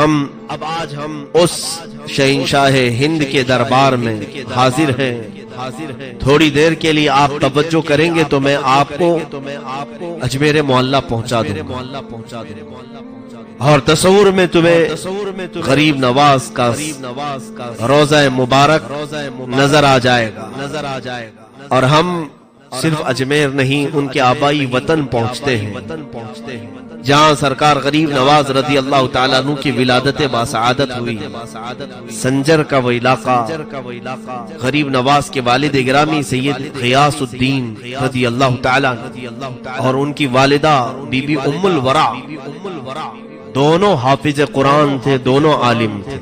ہم اس شہنشاہ ہند کے دربار میں حاضر ہیں. تھوڑی دیر کے لیے آپ توجہ کریں گے تو میں آپ کو اجمیر معلیٰ پہنچا دوں اور تصور میں تمہیں غریب نواز کا روضہ مبارک نظر آ جائے گا. اور ہم صرف اجمیر نہیں ان کے آبائی وطن پہنچتے ہیں جہاں سرکار غریب نواز رضی اللہ تعالیٰ عنہ کی ولادت باسعادت ہوئی. سنجر کا وہ علاقہ غریب نواز کے والد گرامی سید غیاث الدین رضی اللہ تعالیٰ اور ان کی والدہ بی بی ام الورا دونوں حافظ قرآن تھے, دونوں عالم تھے,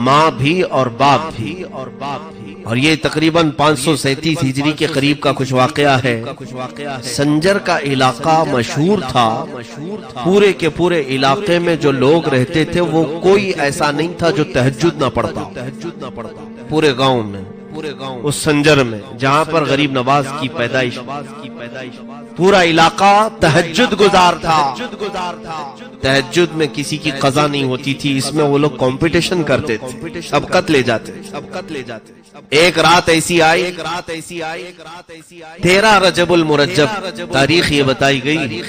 ماں بھی اور باپ بھی. اور یہ تقریباً 537 ہجری کے قریب کا کچھ واقعہ ہے. سنجر کا علاقہ مشہور تھا, پورے کے پورے علاقے میں جو لوگ رہتے تھے وہ کوئی ایسا نہیں تھا جو تہجد نہ پڑھتا. پورے گاؤں میں, اس سنجر میں جہاں پر غریب نواز کی پیدائش, پورا علاقہ تہجد گزار تھا. تہجد میں کسی کی قضا نہیں ہوتی تھی, اس میں وہ لوگ کمپٹیشن کرتے تھے, سبقت لے جاتے. ایک رات ایسی آئی 13 رجب المرجب تاریخ یہ بتائی گئی,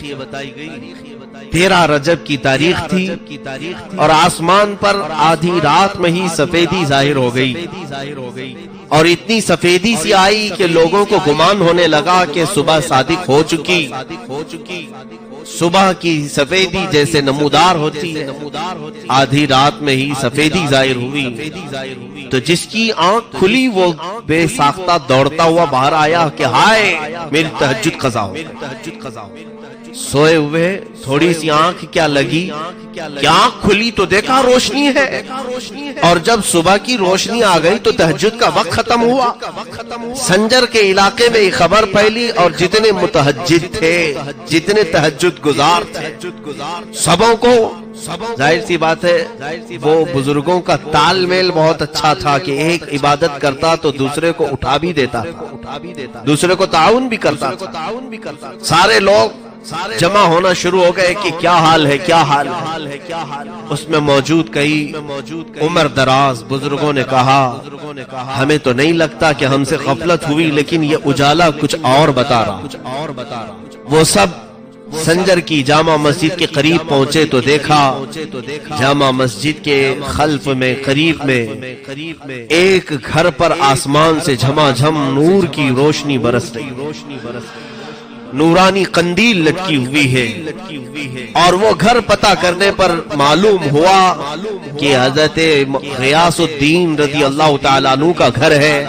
13 رجب کی تاریخ تھی اور آسمان پر آدھی رات میں ہی سفیدی ظاہر ہو گئی. اور اتنی سفیدی سی آئی کہ لوگوں کو گمان ہونے لگا کہ صبح صادق ہو چکی. صبح کی سفیدی جیسے نمودار ہوتی ہے, آدھی رات میں ہی سفیدی ظاہر ہوئی. تو جس کی آنکھ کھلی وہ بے ساختہ دوڑتا ہوا باہر آیا کہ ہائے میری تہجد قضا ہو. سوئے ہوئے تھوڑی سی آنکھ کیا لگی کہ آنکھ کھلی تو دیکھا روشنی ہے, اور جب صبح کی روشنی آ گئی تو تہجد کا وقت ختم ہوا. سنجر کے علاقے میں یہ خبر پھیلی اور جتنے متہجد تھے, جتنے تہجد گزار تھے, سبوں کو ظاہر سی بات ہے وہ بزرگوں کا تال میل بہت اچھا تھا کہ ایک عبادت کرتا تو دوسرے کو اٹھا بھی دیتا, دوسرے کو تعاون بھی کرتا. سارے لوگ جمع ہونا شروع ہو گئے کہ کیا حال ہے, کیا حال ہے. اس میں موجود کئی عمر دراز بزرگوں نے کہا ہمیں تو نہیں لگتا کہ ہم سے غفلت ہوئی, لیکن یہ اجالا کچھ اور بتا رہا. وہ سب سنجر کی جامع مسجد کے قریب پہنچے تو دیکھا جامع مسجد کے خلف میں قریب میں ایک گھر پر آسمان سے جھما جھم نور کی روشنی برس رہی, نورانی قندیل لٹکی ہوئی ہے. اور وہ گھر پتہ کرنے پر معلوم ہوا کہ حضرت غیاث الدین رضی اللہ تعالیٰ عنہ کا گھر ہے,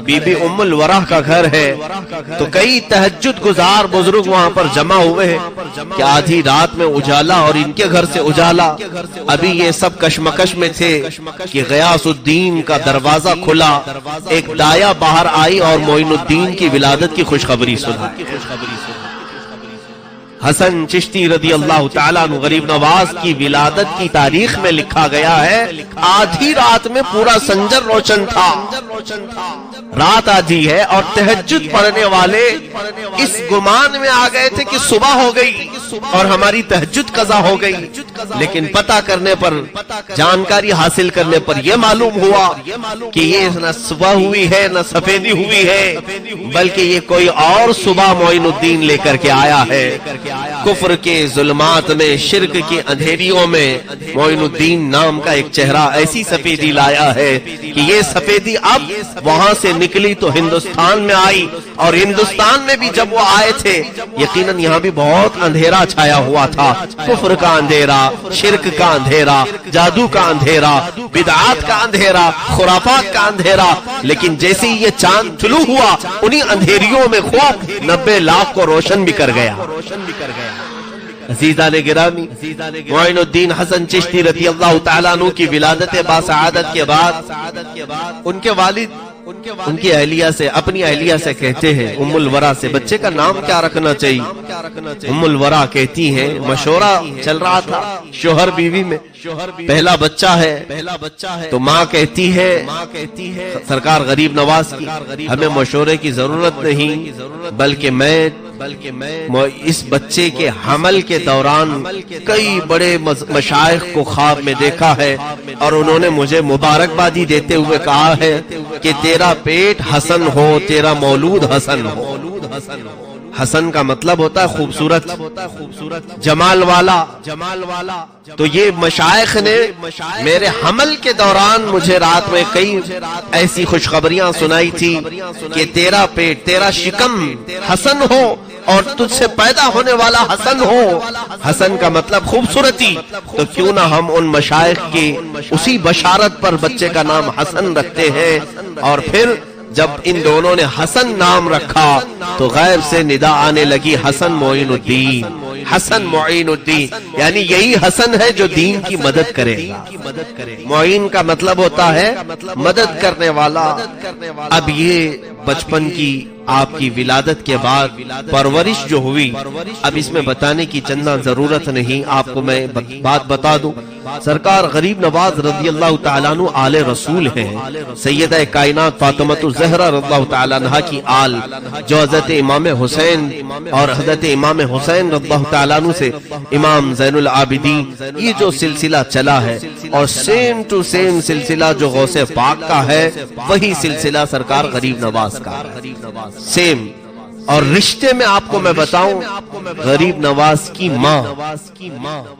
بی بی ام الورا کا گھر ہے. تو کئی تہجد گزار بزرگ وہاں پر جمع ہوئے ہیں کہ آدھی رات میں اجالا اور ان کے گھر سے اجالا. ابھی یہ سب کشمکش میں تھے کہ غیاث الدین کا دروازہ کھلا, ایک دایا باہر آئی اور معین الدین کی ولادت کی خوشخبری سنائی. حسن چشتی رضی اللہ تعالیٰ عنہ غریب نواز کی ولادت کی تاریخ میں لکھا گیا ہے آدھی رات میں پورا سنجر روشن تھا. رات آدھی ہے اور تہجد پڑھنے والے اس گمان میں آ گئے تھے کہ صبح ہو گئی اور ہماری تہجد قضا ہو گئی. لیکن پتہ کرنے پر, جانکاری حاصل کرنے پر یہ معلوم ہوا کہ یہ نہ صبح ہوئی ہے نہ سفیدی ہوئی ہے, بلکہ یہ کوئی اور صبح معین الدین لے کر کے آیا ہے. کفر کے ظلمات میں, شرک کی اندھیریوں میں معین الدین نام کا ایک چہرہ ایسی سفیدی لایا ہے کہ یہ سفیدی اب وہاں سے نکلی تو ہندوستان میں آئی. اور ہندوستان میں بھی جب وہ آئے تھے یقیناً یہاں بھی بہت اندھیرا چھایا ہوا تھا, کفر کا اندھیرا, شرک کا اندھیرا, جادو کا اندھیرا, بدعات کا اندھیرا, خرافات کا اندھیرا. لیکن جیسے ہی یہ چاند طلوع ہوا انہی اندھیریوں میں خوب 90 لاکھ کو روشن بھی کر گیا. عزیزان گرامی, معین الدین حسن چشتی رضی اللہ تعالیٰ عنہ کی ولادت باسعادت کے بعد ان کے والد ان کی اہلیہ سے, اپنی اہلیہ سے کہتے ہیں ام الورا سے بچے کا نام کیا رکھنا چاہیے. ام الورا کہتی ہیں مشورہ چل رہا تھا شوہر بیوی میں, پہلا بچہ ہے تو ماں کہتی ہے سرکار غریب نواز کی ہمیں مشورے کی ضرورت نہیں, بلکہ میں اس بچے کے حمل کے دوران کئی بڑے مشائخ کو خواب میں دیکھا ہے اور انہوں نے مجھے مبارکبادی دیتے ہوئے کہا ہے کہ تیرا پیٹ حسن ہو، تیرا مولود حسن ہو۔ حسن کا مطلب ہوتا ہے خوبصورت، جمال والا۔ تو یہ مشائخ نے میرے حمل کے دوران مجھے رات میں کئی ایسی خوشخبریاں سنائی تھی کہ تیرا پیٹ، تیرا شکم حسن ہو اور تجھ سے پیدا ہونے والا حسن ہو۔ حسن کا مطلب خوبصورتی، تو کیوں نہ ہم ان مشائخ کی اسی بشارت پر بچے کا نام حسن رکھتے ہیں۔ اور پھر جب ان دونوں نے حسن نام رکھا تو غیب سے ندا آنے لگی حسن معین الدین، حسن معین الدین، یعنی یہی حسن ہے جو دین کی مدد کرے گا۔ معین کا مطلب ہوتا ہے مدد کرنے والا۔ اب یہ بچپن کی آپ کی ولادت کے بعد پرورش جو ہوئی، اب اس میں بتانے کی چندہ ضرورت نہیں، آپ کو میں بات بتا دوں۔ سرکار غریب نواز رضی اللہ تعالیٰ عنہ آل رسول ہیں، سیدہ کائنات فاطمہ الزہرا رضی اللہ تعالیٰ عنہ کی آل، جو حضرت امام حسین اور حضرت امام حسین رضی اللہ تعالیٰ عنہ سے امام زین العابدین، یہ جو سلسلہ چلا ہے اور سیم ٹو سیم سلسلہ جو غوث پاک کا ہے وہی سلسلہ سرکار غریب نواز کا، سیم۔ اور رشتے میں آپ کو میں بتاؤں، غریب نواز کی ماں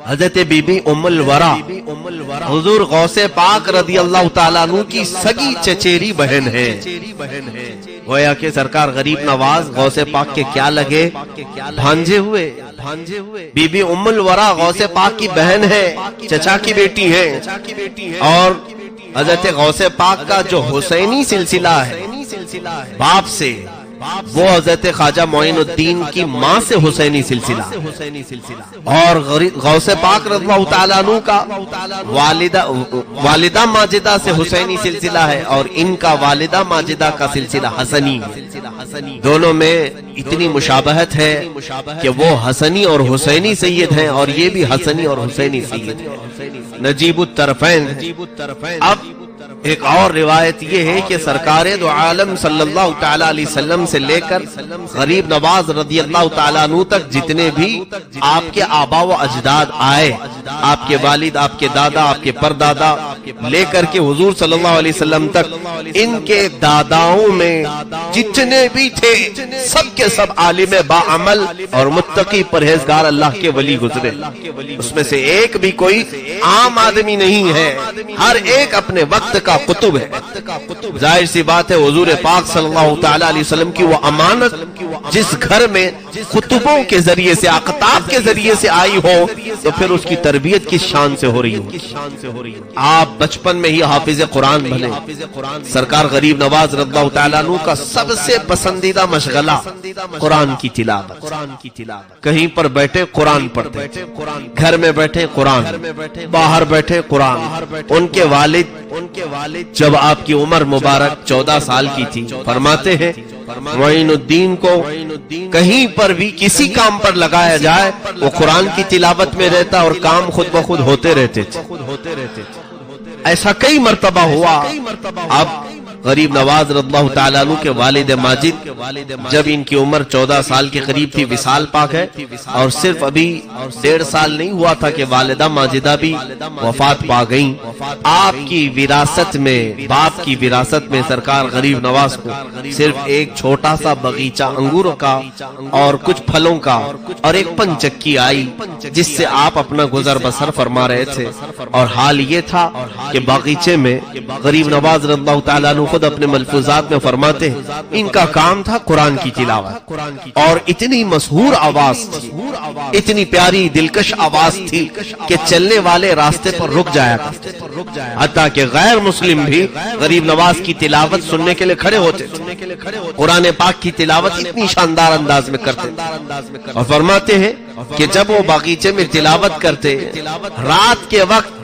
حضرت بی بی ام الورا حضور غوث پاک رضی اللہ تعالیٰ عنہ کی سگی چچیری بہن ہے۔ گویا کہ سرکار غریب نواز غوث پاک کے کیا لگے؟ بھانجے ہوئے۔ بی بی ام الورا غوث پاک کی بہن ہے، چچا کی بیٹی ہے، اور حضرت غوث پاک کا جو حسینی سلسلہ ہے باپ سے، وہ حضرت خواجہ معین الدین کی ماں سے حسینی سلسلہ، اور غوث پاک رضی اللہ تعالیٰ عنہ کا والدہ ماجدہ سے حسینی سلسلہ ہے، اور ان کا والدہ ماجدہ کا سلسلہ حسنی۔ دونوں میں اتنی مشابہت ہے کہ وہ حسنی اور حسینی سید ہیں، اور یہ بھی حسنی اور حسینی سید ہیں، نجیب الطرفین۔ اب ایک اور روایت یہ ہے کہ سرکار دو عالم صلی اللہ تعالیٰ علیہ وسلم سے لے کر غریب نواز رضی اللہ تعالیٰ عنہ تک جتنے بھی آپ کے آبا و اجداد آئے، آپ کے والد، آپ کے دادا، آپ کے پردادا، لے کر کے حضور صلی اللہ علیہ وسلم تک، ان کے داداؤں میں جتنے بھی تھے سب کے سب عالم باعمل اور متقی پرہیزگار اللہ کے ولی گزرے۔ اس میں سے ایک بھی کوئی عام آدمی نہیں ہے، ہر ایک اپنے وقت کا قطب ہے۔ ظاہر سی بات ہے حضور پاک صلی اللہ تعالیٰ علیہ وسلم کی وہ امانت جس گھر میں قطبوں کے ذریعے سے، اقطاب کے ذریعے سے آئی ہو، تو پھر اس کی تربیت کس شان سے ہو رہی ہو۔ آپ بچپن میں ہی حافظ قرآن بنے۔ سرکار غریب نواز رضی اللہ تعالیٰ عنہ کا سب سے پسندیدہ مشغلہ قرآن کی تلاوت۔ کہیں پر بیٹھے قرآن پڑھتے، گھر میں بیٹھے قرآن، باہر بیٹھے قرآن۔ ان کے والد جب آپ کی عمر مبارک 14 سال کی تھی، فرماتے ہیں معین الدین کو کہیں پر بھی کسی کام پر لگایا جائے وہ قرآن کی تلاوت میں رہتا اور کام خود بخود ہوتے رہتے تھے۔ ایسا کئی مرتبہ ہوا۔ اب غریب نواز رضی اللہ تعالیٰ عنہ کے والد ماجد جب ان کی عمر 14 سال کے قریب تھی، وصال پا گئے، اور صرف ابھی 1.5 سال نہیں ہوا تھا کہ والدہ ماجدہ بھی وفات پا گئیں۔ آپ کی وراثت میں، باپ کی وراثت میں سرکار غریب نواز کو صرف ایک چھوٹا سا باغیچہ انگوروں کا اور کچھ پھلوں کا اور ایک پنچکی آئی، جس سے آپ اپنا گزر بسر فرما رہے تھے۔ اور حال یہ تھا کہ باغیچے میں غریب نواز رضی اللہ تعالیٰ عنہ خود اپنے ملفوظات میں فرماتے ہیں ان کا کام تھا قرآن کی تلاوت، اور اتنی مسحور آواز تھی، اتنی پیاری دلکش آواز تھی کہ چلنے والے راستے پر رک جایا کرتے، حتیٰ کہ غیر مسلم بھی غریب نواز کی تلاوت سننے کے لیے کھڑے ہوتے، قرآن پاک کی تلاوت اتنی شاندار انداز میں کرتے۔ اور فرماتے ہیں کہ جب وہ باغیچے میں تلاوت کرتے، رات کے وقت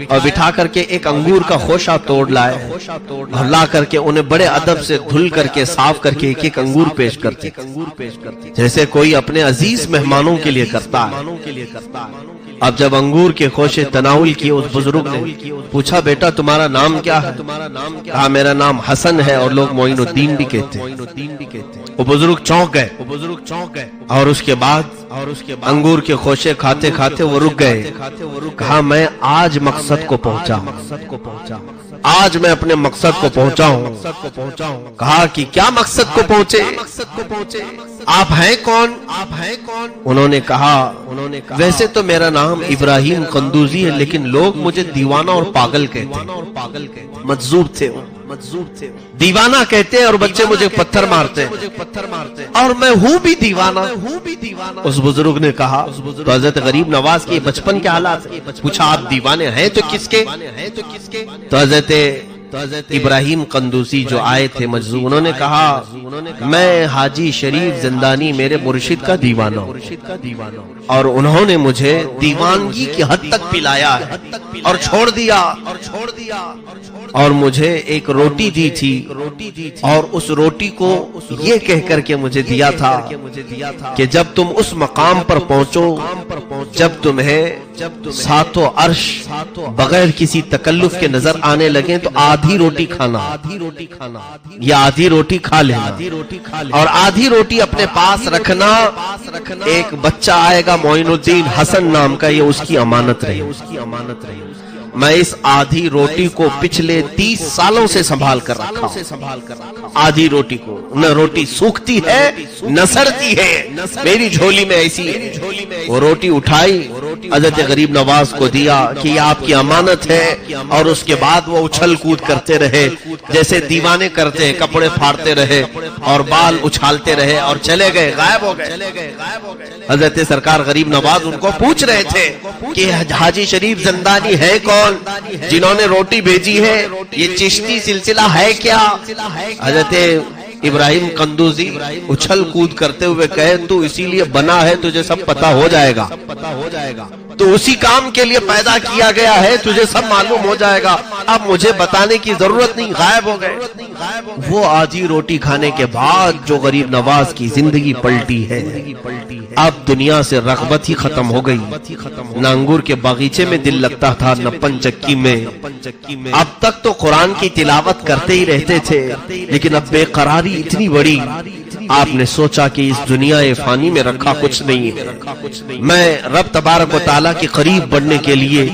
اور بٹھا کر کے ایک انگور کا خوشہ توڑ لائے اور لا کر کے انہیں بڑے ادب سے دھل کر کے صاف کر کے ایک ایک انگور پیش کرتے جیسے کوئی اپنے عزیز مہمانوں کے لیے کرتا ہے۔ اب جب انگور کے خوشے تناول کیے اس بزرگ نے پوچھا بیٹا تمہارا نام کیا ہے؟ کہا میرا نام حسن ہے اور لوگ معین الدین بھی کہتے ہیں۔ وہ بزرگ چونک گئے اور اس کے بعد انگور کے خوشے کھاتے کھاتے وہ رک گئے۔ کہا میں آج مقصد کو پہنچا، آج میں اپنے مقصد کو پہنچا ہوں۔ کہا کہ کیا مقصد کو پہنچے؟ آپ ہیں کون؟ انہوں نے کہا ویسے تو میرا نام ابراہیم قندوزی ہے لیکن لوگ مجھے دیوانہ اور پاگل کہتے ہیں۔ مجذوب تھے، دیوانہ کہتے ہیں اور بچے مجھے پتھر مارتے ہیں اور میں ہوں بھی دیوانہ۔ اس بزرگ نے کہا تو حضرت غریب نواز کے بچپن کے حالات پوچھا آپ دیوانے ہیں تو کس کے؟ تو حضرت ابراہیم قندوسی جو آئے تھے مجذوب انہوں نے کہا میں حاجی شریف زندانی میرے مرشد کا دیوانہ ہوں اور انہوں نے مجھے دیوانگی کی حد تک پلایا ہے اور چھوڑ دیا اور مجھے ایک روٹی دی تھی اور اس روٹی کو یہ کہہ کر کے مجھے دیا تھا کہ جب تم اس مقام پر پہنچو جب تمہیں ساتوں عرش بغیر کسی تکلف کے نظر آنے لگیں تو آدھی روٹی کھانا یا آدھی روٹی کھا لینا اور آدھی روٹی اپنے پاس رکھنا۔ ایک بچہ آئے گا معین الدین حسن نام کا، یہ اس کی امانت رہی۔ میں اس آدھی روٹی کو پچھلے 30 سالوں سے سنبھال کر رکھا آدھی روٹی کو، نہ روٹی سوکھتی ہے نہ سڑتی ہے، میری جھولی میں ایسی ہے۔ وہ روٹی اٹھائی حضرت غریب نواز کو دیا کہ یہ آپ کی امانت ہے اور اس کے بعد وہ اچھل کود کرتے رہے جیسے دیوانے کرتے ہیں، کپڑے پھاڑتے رہے اور بال اچھالتے رہے اور چلے گئے، غائب ہو گئے۔ حضرت سرکار غریب نواز ان کو پوچھ رہے تھے کہ حاجی شریف زندانی ہے کون جنہوں نے روٹی بھیجی ہے؟ یہ چشتی سلسلہ ہے کیا؟ حضرت ابراہیم قندوزی اچھل کود کرتے ہوئے کہے تو اسی لیے بنا ہے تجھے سب پتا ہو جائے گا، تو اسی کام کے لیے پیدا کیا گیا ہے، تجھے سب معلوم ہو جائے گا، اب مجھے بتانے کی ضرورت نہیں۔ غائب ہو گئے۔ وہ آدھی روٹی کھانے کے بعد جو غریب نواز کی زندگی پلٹی ہے، اب دنیا سے رغبت ہی ختم ہو گئی، نہ انگور کے باغیچے میں دل لگتا تھا نہ پنچکی میں۔ اب تک تو قرآن کی تلاوت کرتے ہی رہتے تھے لیکن اب بے قراری اتنی بڑی، آپ نے سوچا کہ اس دنیا فانی میں رکھا کچھ نہیں ہے، میں رب تبارک و تعالیٰ کے قریب بڑھنے کے لیے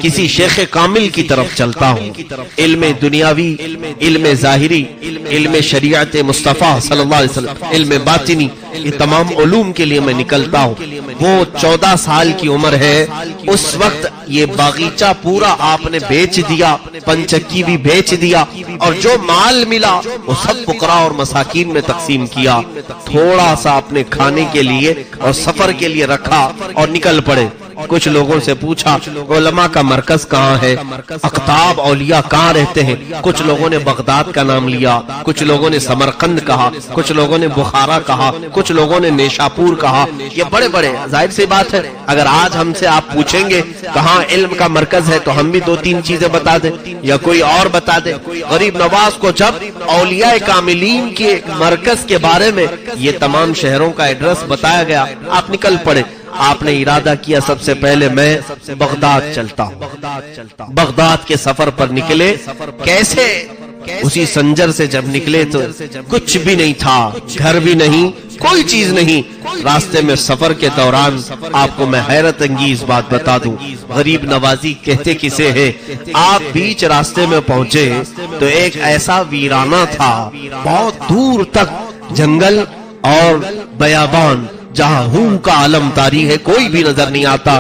کسی شیخ کامل کی طرف چلتا ہوں، علم دنیاوی، علم ظاہری، علم شریعت مصطفیٰ صلی اللہ علیہ وسلم، علم باطنی، یہ تمام علوم کے لیے میں نکلتا ہوں۔ وہ 14 سال کی عمر ہے، اس وقت یہ باغیچہ پورا آپ نے بیچ دیا، پنچکی بھی بیچ دیا اور جو مال ملا وہ سب فقراء اور مساکین میں تقسیم کیا، تھوڑا سا اپنے کھانے کے لیے اور سفر کے لیے رکھا اور نکل پڑے۔ کچھ لوگوں سے پوچھا علماء کا مرکز کہاں ہے، اقطاب اولیاء کہاں رہتے ہیں؟ کچھ لوگوں نے بغداد کا نام لیا، کچھ لوگوں نے سمرقند کہا، کچھ لوگوں نے بخارا کہا، کچھ لوگوں نے نیشاپور کہا۔ یہ بڑے بڑے، ظاہر سی بات ہے اگر آج ہم سے آپ پوچھیں گے کہاں علم کا مرکز ہے تو ہم بھی 2-3 چیزیں بتا دیں یا کوئی اور بتا دے۔ غریب نواز کو جب اولیاء کاملین کے مرکز کے بارے میں یہ تمام شہروں کا ایڈریس بتایا گیا، آپ نکل پڑے۔ آپ نے ارادہ کیا سب سے پہلے میں بغداد چلتا ہوں۔ بغداد کے سفر پر نکلے، کیسے؟ اسی سنجر سے جب نکلے تو کچھ بھی نہیں تھا، گھر بھی نہیں، کوئی چیز نہیں۔ راستے میں سفر کے دوران آپ کو میں حیرت انگیز بات بتا دوں، غریب نوازی کہتے کسے ہے، آپ بیچ راستے میں پہنچے تو ایک ایسا ویرانہ تھا، بہت دور تک جنگل اور بیابان، جہاں ہوں کا عالم طاری ہے، کوئی بھی نظر نہیں آتا۔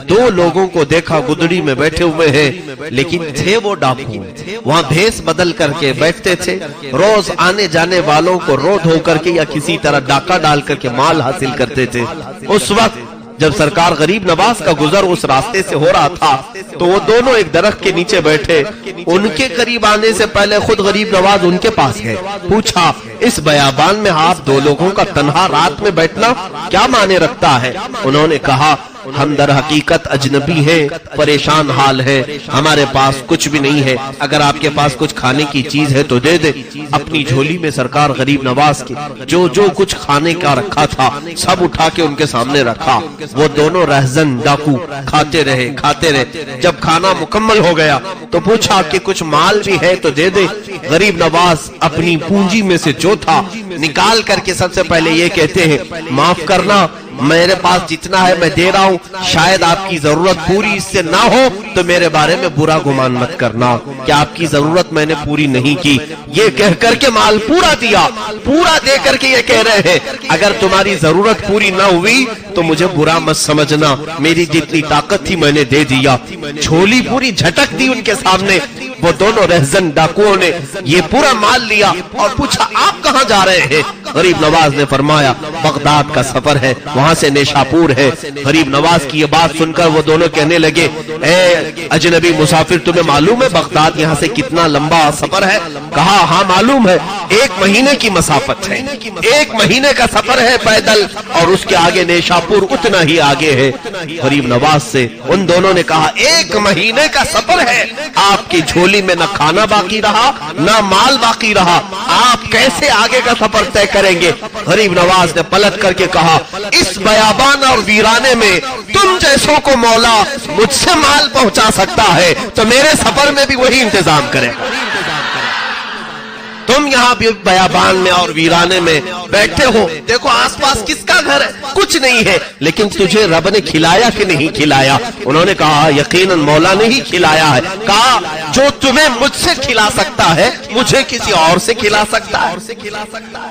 2 لوگوں کو دیکھا گدڑی میں بیٹھے ہوئے ہیں لیکن تھے وہ ڈاکو، وہاں بھیس بدل کر کے بیٹھتے تھے، روز آنے جانے والوں کو رو دھو کر کے یا کسی طرح ڈاکہ ڈال کر کے مال حاصل کرتے تھے۔ اس وقت جب سرکار غریب نواز کا گزر اس راستے سے ہو رہا تھا تو وہ دونوں ایک درخت کے نیچے بیٹھے، ان کے قریب آنے سے پہلے خود غریب نواز ان کے پاس گئے، پوچھا اس بیابان میں آپ 2 لوگوں کا تنہا رات میں بیٹھنا کیا معنی رکھتا ہے؟ انہوں نے کہا ہم در حقیقت اجنبی ہیں، پریشان حال ہے، ہمارے پاس کچھ بھی نہیں ہے، اگر آپ کے پاس کچھ کھانے کی چیز ہے تو دے دے۔ اپنی جھولی میں سرکار غریب نواز کے جو کچھ کھانے کا رکھا تھا سب اٹھا کے ان کے سامنے رکھا۔ وہ دونوں رہزن ڈاکو کھاتے رہے۔ جب کھانا مکمل ہو گیا تو پوچھا کہ کچھ مال بھی ہے تو دے دے۔ غریب نواز اپنی پونجی میں سے جو تھا نکال کر کے سب سے پہلے یہ کہتے ہیں، معاف کرنا، میرے پاس جتنا ہے میں دے رہا ہوں، شاید آپ کی ضرورت پوری اس سے نہ ہو تو میرے بارے میں برا گمان مت کرنا کہ آپ کی ضرورت میں نے پوری نہیں کی۔ یہ کہہ کر کے مال پورا دیا، پورا دے کر کے یہ کہہ رہے ہیں اگر تمہاری ضرورت پوری نہ ہوئی تو مجھے برا مت سمجھنا، میری جتنی طاقت تھی میں نے دے دیا۔ جھولی پوری جھٹک دی ان کے سامنے۔ وہ دونوں رہزن ڈاکوؤں نے یہ پورا مال لیا اور پوچھا آپ کہاں جا رہے ہیں؟ غریب نواز نے فرمایا بغداد کا سفر ہے، وہاں سے نیشاپور ہے۔ غریب نواز کی یہ بات سن کر وہ دونوں کہنے لگے، اے اجنبی مسافر، تمہیں معلوم ہے بغداد یہاں سے کتنا لمبا سفر ہے؟ کہا ہاں معلوم ہے، 1 مہینے کی مسافت ہے، 1 مہینے کا سفر ہے پیدل، اور اس کے آگے نیشاپور اتنا ہی آگے ہے۔ غریب نواز سے ان دونوں نے کہا 1 مہینے کا سفر ہے، آپ کی جھولی میں نہ کھانا باقی رہا نہ مال باقی رہا، آپ کیسے آگے کا سفر طے کریں گے؟ غریب نواز نے پلٹ کر کے کہا اس بیابان اور ویرانے میں تم جیسوں کو مولا مجھ سے مال پہنچا سکتا ہے تو میرے سفر میں بھی وہی انتظام کرے گا۔ تم یہاں بھی بیابان میں اور ویرانے میں بیٹھے ہو، دیکھو آس پاس کس کا گھر ہے؟ کچھ نہیں ہے، لیکن تجھے رب نے کھلایا کہ نہیں کھلایا؟ انہوں نے کہا یقیناً مولا نے ہی کھلایا ہے۔ کہا جو تمہیں مجھ سے کھلا سکتا ہے مجھے کسی اور سے کھلا سکتا ہے؟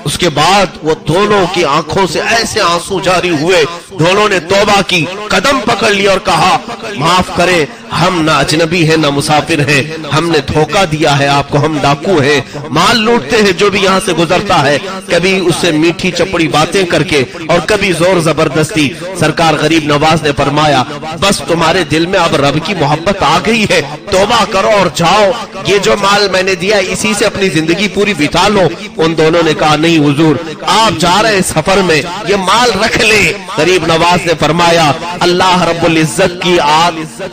اس کے بعد وہ دونوں کی آنکھوں سے ایسے آنسو جاری ہوئے، دونوں نے توبہ کی، قدم پکڑ لی اور کہا معاف کرے، ہم نہ اجنبی ہیں نہ مسافر ہیں، ہم نے دھوکہ دیا ہے آپ کو، ہم ڈاکو ہیں، مال لوٹتے ہیں جو بھی یہاں سے گزرتا ہے، کبھی اس سے میٹھی چپڑی باتیں کر کے اور کبھی زور زبردستی۔ سرکار غریب نواز نے فرمایا بس تمہارے دل میں اب رب کی محبت آ گئی ہے، توبہ کرو اور جاؤ، یہ جو مال میں نے دیا اسی سے اپنی زندگی پوری بتا لو۔ ان دونوں نے کہا نہیں حضور، آپ جا رہے سفر میں، یہ مال رکھ لیں۔ غریب نواز نے فرمایا اللہ رب العزت کی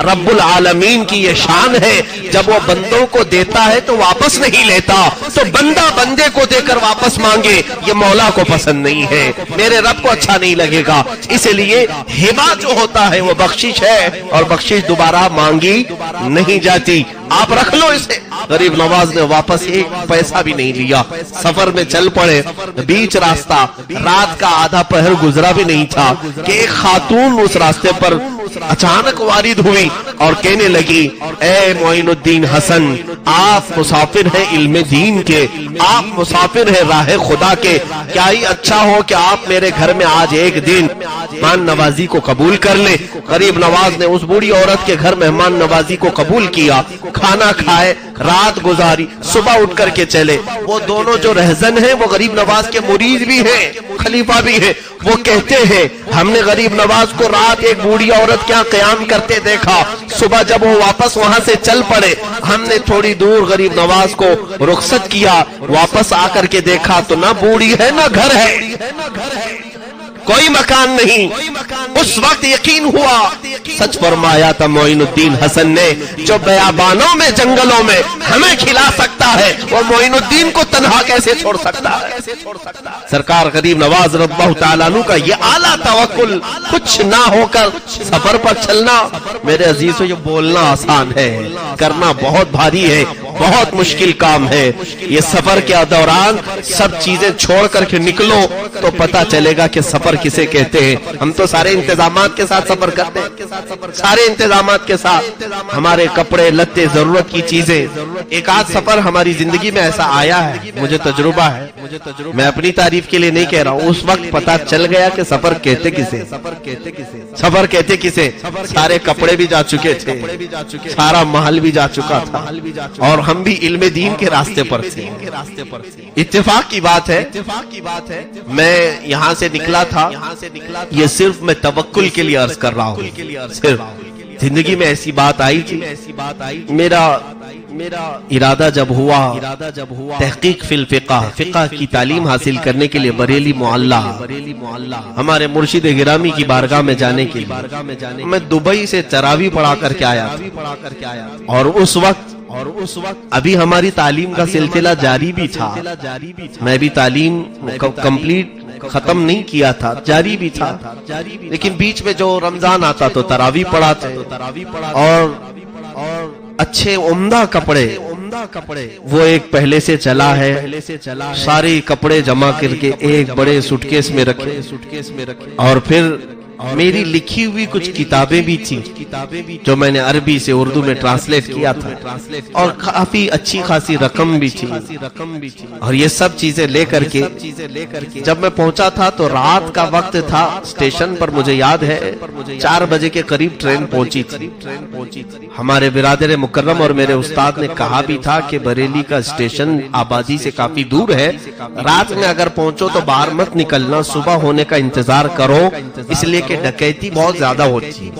رب العالمین کی یہ شان ہے، جب وہ بندوں کو دیتا ہے تو واپس نہیں لیتا، تو بندہ بندے کو دے کر واپس مانگے یہ مولا کو پسند نہیں ہے، میرے رب کو اچھا نہیں لگے گا۔ اس لیے ہبہ جو ہوتا ہے وہ بخشش ہے اور بخشش دوبارہ مانگی نہیں جاتی، آپ رکھ لو اسے۔ غریب نواز نے واپس 1 پیسہ بھی نہیں لیا، سفر میں چل پڑے۔ بیچ راستہ رات کا آدھا پہر گزرا بھی نہیں تھا کہ ایک خاتون اس راستے پر اچانک وارد ہوئی اور کہنے لگی اے معین الدین حسن، آپ مسافر ہیں علم دین کے، آپ مسافر ہیں راہ خدا کے، کیا ہی اچھا ہو کہ آپ میرے گھر میں آج ایک دن مہمان نوازی کو قبول کر لیں۔ غریب نواز نے اس بوڑھی عورت کے گھر مہمان نوازی کو قبول کیا، کھانا کھائے، رات گزاری، صبح اٹھ کر کے چلے۔ وہ دونوں جو رہزن ہیں وہ غریب نواز کے مرید بھی ہیں، خلیفہ بھی ہیں۔ وہ کہتے ہیں ہم نے غریب نواز کو رات ایک بوڑھی عورت کیا قیام کرتے دیکھا، صبح جب وہ واپس وہاں سے چل پڑے ہم نے تھوڑی دور غریب نواز کو رخصت کیا، واپس آ کر کے دیکھا تو نہ بوڑھی ہے نہ گھر ہے، کوئی مکان نہیں۔ اس وقت یقین ہوا سچ فرمایا تھا معین الدین حسن نے، جو بیابانوں میں جنگلوں میں ہمیں کھلا سکتا ہے وہ معین الدین کو تنہا کیسے چھوڑ سکتا ہے؟ سرکار غریب نواز رضی اللہ تعالیٰ عنہ کا یہ اعلیٰ توکل، کچھ نہ ہو کر سفر پر چلنا۔ میرے عزیزو یہ بولنا آسان ہے، کرنا بہت بھاری ہے، بہت مشکل کام ہے۔ یہ سفر کے دوران سب چیزیں چھوڑ کر کے نکلو تو پتہ چلے گا کہ سفر کسے کہتے ہیں۔ ہم تو سارے انتظامات کے ساتھ سفر کرتے ہیں، سارے انتظامات کے ساتھ، ہمارے کپڑے لتے ضرورت کی چیزیں۔ ایک آدھ سفر ہماری زندگی میں ایسا آیا ہے، مجھے تجربہ ہے، میں اپنی تعریف کے لیے نہیں کہہ رہا ہوں، اس وقت پتہ چل گیا کہ سفر کہتے کسے، سفر کہتے کسے۔ سارے کپڑے بھی جا چکے تھے، سارا محل بھی جا چکا تھا اور ہم بھی علم دین کے راستے پر تھے۔ اتفاق کی بات ہے میں یہاں سے نکلا تھا، یہ صرف میں توکل کے لیے عرض کر رہا ہوں، زندگی میں ایسی بات آئی تھی، میرا ارادہ جب ہوا تحقیق فی الفقہ، فقہ کی تعلیم حاصل کرنے کے لیے بریلی معلّہ ہمارے مرشد گرامی کی بارگاہ میں جانے کے لیے میں دبئی سے تراویح پڑھا کر کے آیا تھا، اور اس وقت ابھی ہماری تعلیم کا سلسلہ جاری بھی تھا، میں بھی تعلیم کمپلیٹ ختم نہیں کیا تھا، جاری بھی تھا، لیکن بیچ میں جو رمضان آتا تو تراویح پڑھاتے، اور اچھے عمدہ کپڑے وہ ایک پہلے سے چلا ہے، سارے کپڑے جمع کر کے ایک بڑے سوٹ کیس میں رکھے، اور پھر میری لکھی ہوئی کچھ کتابیں بھی تھیں جو میں نے عربی سے اردو میں ٹرانسلیٹ کیا تھا، اور کافی اچھی خاصی رقم بھی تھی، اور یہ سب چیزیں لے کر کے جب میں پہنچا تھا تو رات کا وقت تھا، اسٹیشن پر مجھے یاد ہے 4 بجے کے قریب ٹرین پہنچی تھی۔ ہمارے برادر مکرم اور میرے استاد نے کہا بھی تھا کہ بریلی کا اسٹیشن آبادی سے کافی دور ہے، رات میں اگر پہنچو تو باہر مت نکلنا، صبح ہونے کا انتظار کرو، اس لیے کہ ڈکیتی بہت زیادہ ہوتی ہے۔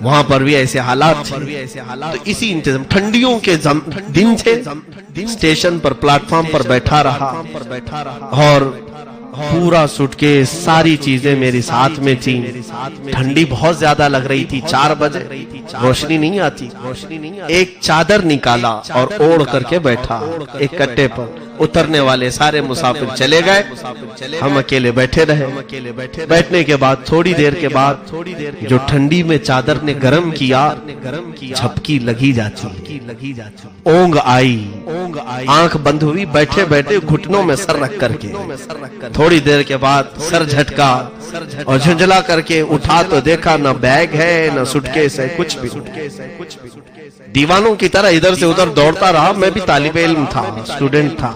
وہاں پر بھی ایسے حالات تھے، تو اسی انتظام ٹھنڈیوں کے دن تھے، اسٹیشن پر پلیٹ فارم پر بیٹھا رہا، اور پورا سوٹ کے ساری چیزیں میری ساتھ میں تھیں، ٹھنڈی بہت زیادہ لگ رہی تھی، 4 بجے روشنی نہیں آتی، ایک چادر نکالا اور اوڑھ کر کے بیٹھا ایک کٹے پر، اترنے والے سارے مسافر چلے گئے، ہم اکیلے بیٹھے رہے، بیٹھنے کے بعد تھوڑی دیر کے بعد جو ٹھنڈی میں چادر نے گرم کیا، جھپکی لگی جاتی، اونگ آئی، آنکھ بند ہوئی، بیٹھے بیٹھے گھٹنوں میں سر رکھ کر کے، تھوڑی دیر کے بعد سر جھٹکا اور جھنجلا کر کے اٹھا تو دیکھا نہ بیگ ہے نہ سوٹکیس ہے، کچھ بھی۔ دیوانوں کی طرح ادھر سے ادھر دوڑتا رہا، میں بھی طالب علم تھا، اسٹوڈنٹ تھا،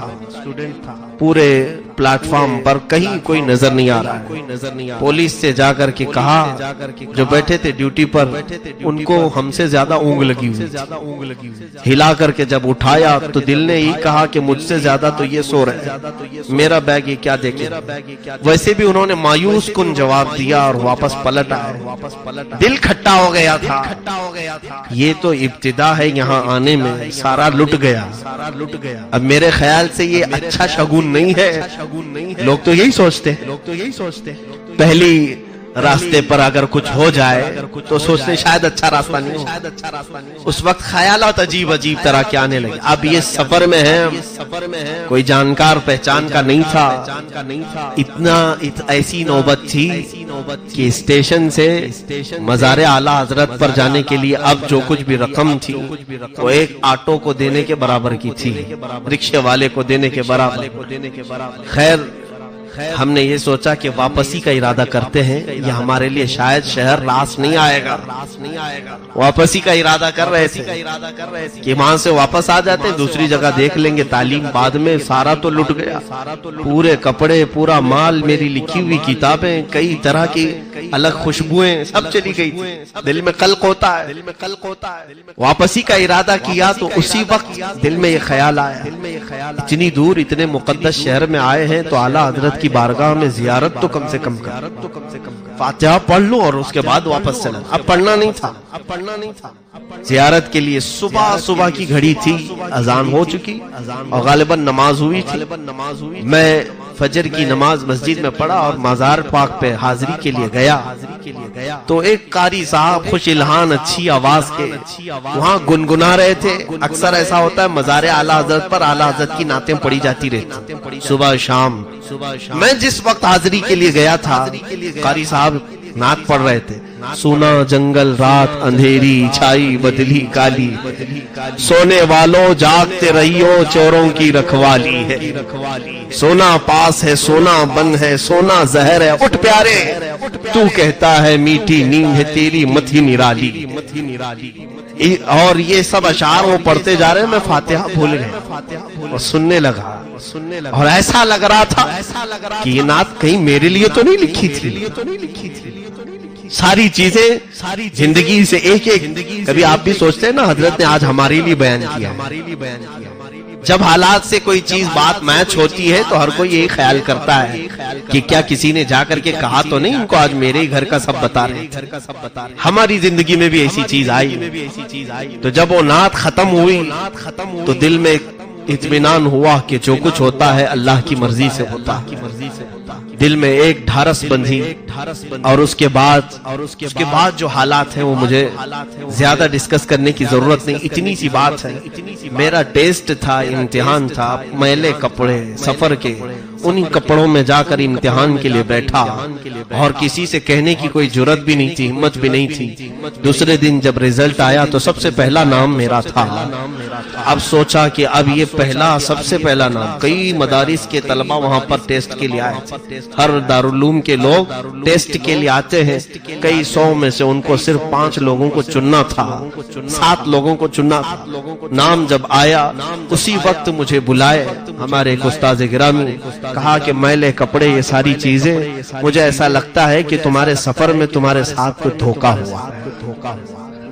پورے پلیٹ فارم پر کہیں کوئی نظر نہیں آ رہا ہے۔ پولیس سے جا کر کے کہا، جو بیٹھے تھے ڈیوٹی پر، ان کو ہم سے زیادہ اونگ لگی ہوئی، ہلا کر کے جب اٹھایا تو دل نے ہی کہا کہ مجھ سے زیادہ تو یہ سو رہے، میرا بیگ یہ کیا دیکھے۔ ویسے بھی انہوں نے مایوس کن جواب دیا اور واپس پلٹ آئے، دل کھٹا ہو گیا تھا، یہ تو ابتدا ہے، یہاں آنے میں سارا لٹ گیا۔ اب میرے خیال سے یہ اچھا شگون نہیں ہے، لوگ تو یہی سوچتے پہلی راستے پر اگر کچھ ہو جائے تو سوچتے شاید اچھا راستہ نہیں ہو، اس وقت خیالات عجیب عجیب طرح کے آنے لگے۔ اب یہ سفر میں ہے، کوئی جانکار پہچان کا نہیں تھا، اتنا ایسی نوبت تھی کہ اسٹیشن سے مزار اعلیٰ حضرت پر جانے کے لیے اب جو کچھ بھی رقم تھی وہ ایک آٹو کو دینے کے برابر کی تھی، رکشے والے کو دینے کے برابر۔ خیر ہم نے یہ سوچا کہ واپسی کا ارادہ کرتے ہیں، یہ ہمارے لیے شاید شہر راس نہیں آئے گا، واپسی کا ارادہ کر رہے تھے کہ وہاں سے واپس آ جاتے، دوسری جگہ دیکھ لیں گے تعلیم بعد میں۔ سارا تو لٹ گیا، پورے کپڑے، پورا مال، میری لکھی ہوئی کتابیں، کئی طرح کی الگ خوشبوئیں سب چلی گئی تھی، دل میں قلق ہوتا ہے۔ واپسی کا ارادہ کیا تو اسی وقت دل میں یہ خیال آیا، اتنی دور اتنے مقدس شہر میں آئے ہیں تو اعلیٰ حضرت کی بارگاہ میں زیارت تو کم سے کم کر، فاتحہ پڑھ لوں اور اس کے بعد واپس چلا۔ اب پڑھنا نہیں تھا، زیارت کے لیے صبح کی گھڑی تھی، اذان ہو چکی اور غالباً نماز ہوئی تھی۔ میں فجر کی نماز مسجد میں پڑھا اور مزار پاک پہ حاضری کے لیے گیا تو ایک قاری صاحب خوش الہان اچھی آواز کے وہاں گنگنا رہے تھے۔ اکثر ایسا ہوتا ہے مزار اعلیٰ حضرت پر اعلیٰ حضرت کی نعتیں پڑھی جاتی رہتی صبح شام۔ میں جس وقت حاضری کے لیے گیا تھا قاری صاحب نعت پڑھ رہے تھے، سونا جنگل رات اندھیری چھائی بدلی کالی، سونے والوں جاگتے رہیو چوروں کی رکھوالی ہے، سونا پاس ہے سونا بند ہے سونا زہر ہے، اٹھ پیارے تو کہتا ہے میٹھی نیند ہے تیری متھی نرالی۔ اور یہ سب اشعار وہ پڑھتے جا رہے ہیں، میں فاتحہ بھول گیا اور سننے لگا، اور ایسا لگ رہا تھا کہ یہ نعت کہیں میرے لیے تو نہیں لکھی تھی۔ ساری چیزیں زندگی سے ایک ایک، کبھی آپ بھی سوچتے ہیں نا حضرت نے آج ہمارے لیے بیان کیا، جب حالات سے کوئی چیز بات میچ ہوتی ہے تو ہر کوئی یہی خیال کرتا ہے کہ کیا کسی نے جا کر کے کہا تو نہیں ان کو آج میرے ہی گھر کا سب بتا رہے ہیں۔ ہماری زندگی میں بھی ایسی چیز آئی، تو جب وہ نعت ختم ہوئی تو دل میں اطمینان ہوا کہ جو کچھ ہوتا ہے اللہ کی مرضی سے ہوتا ہے۔ دل میں ایک ڈھارس بندھی، اور اس کے بعد جو حالات ہیں وہ مجھے زیادہ ڈسکس کرنے کی ضرورت نہیں، اتنی سی بات ہے۔ میرا ٹیسٹ تھا، امتحان تھا، میلے کپڑے سفر کے، انہی کپڑوں میں جا کر امتحان کے لیے بیٹھا، اور کسی سے کہنے کی کوئی جرت بھی نہیں تھی، ہمت بھی نہیں تھی۔ دوسرے دن جب ریزلٹ آیا تو سب سے پہلا نام میرا تھا۔ اب سوچا کہ اب یہ سب سے پہلا نام، کئی مدارس کے طلبہ وہاں پر ٹیسٹ کے لیے آئے تھے، ہر دارالعلوم کے لوگ ٹیسٹ کے لیے آتے ہیں، کئی 100 میں سے ان کو صرف 5 لوگوں کو چننا تھا، 7 لوگوں کو چننا تھا۔ نام جب آیا اسی وقت مجھے بلائے ہمارے ایک استاذ گرامی، کہا کہ میلے کپڑے یہ ساری چیزیں، مجھے ایسا لگتا ہے کہ تمہارے سفر میں تمہارے ساتھ کوئی دھوکہ ہوا۔